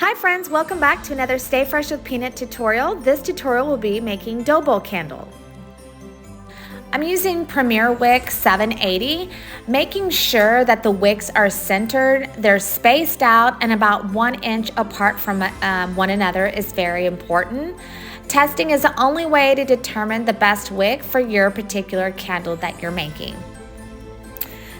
Hi friends, welcome back to another Stay Fresh with Peanut tutorial. This tutorial will be making dough bowl candle. I'm using Premier Wick 780, making sure that the wicks are centered, they're spaced out, and about 1 inch apart from one another is very important. Testing is the only way to determine the best wick for your particular candle that you're making.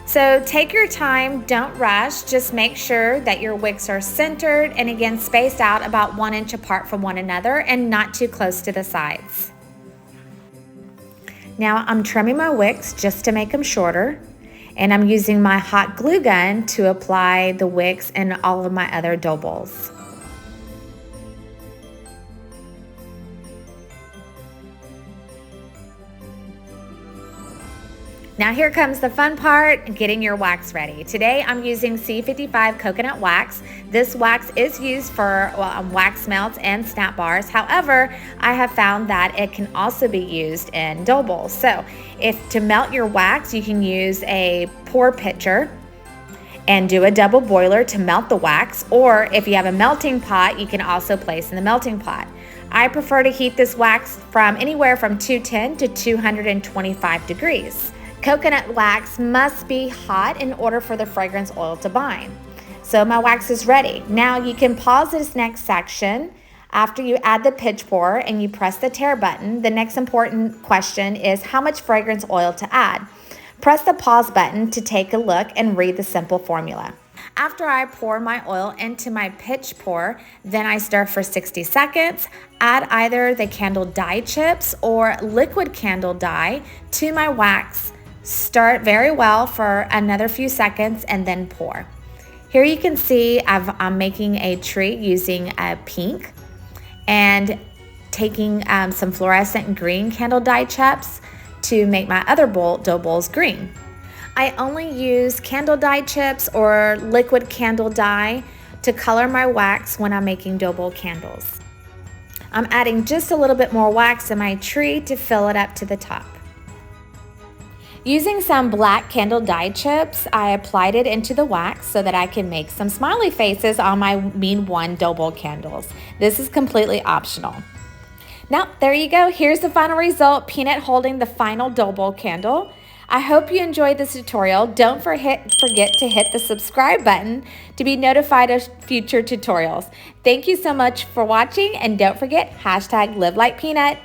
So take your time, don't rush, just make sure that your wicks are centered and again spaced out about 1 inch apart from one another and not too close to the sides. Now I'm trimming my wicks just to make them shorter, and I'm using my hot glue gun to apply the wicks in all of my other dough bowls. Now here comes the fun part, getting your wax ready. Today I'm using C55 coconut wax. This wax is used for wax melts and snap bars. However, I have found that it can also be used in dough bowls. So if to melt your wax, you can use a pour pitcher and do a double boiler to melt the wax, or if you have a melting pot, you can also place in the melting pot. I prefer to heat this wax from anywhere from 210 to 225 degrees. Coconut wax must be hot in order for the fragrance oil to bind. So my wax is ready. Now you can pause this next section after you add the pitch pour and you press the tare button. The next important question is how much fragrance oil to add. Press the pause button to take a look and read the simple formula. After I pour my oil into my pitch pour, then I stir for 60 seconds, add either the candle dye chips or liquid candle dye to my wax. Stir it very well for another few seconds and then pour. Here you can see I'm making a tree using a pink and taking some fluorescent green candle dye chips to make my other dough bowls green. I only use candle dye chips or liquid candle dye to color my wax when I'm making dough bowl candles. I'm adding just a little bit more wax in my tree to fill it up to the top. Using some black candle dye chips, I applied it into the wax so that I can make some smiley faces on my Mean One dough bowl candles. This is completely optional. Now, there you go. Here's the final result, Peanut holding the final dough bowl candle. I hope you enjoyed this tutorial. Don't forget to hit the subscribe button to be notified of future tutorials. Thank you so much for watching, and don't forget, #LiveLikePeanut.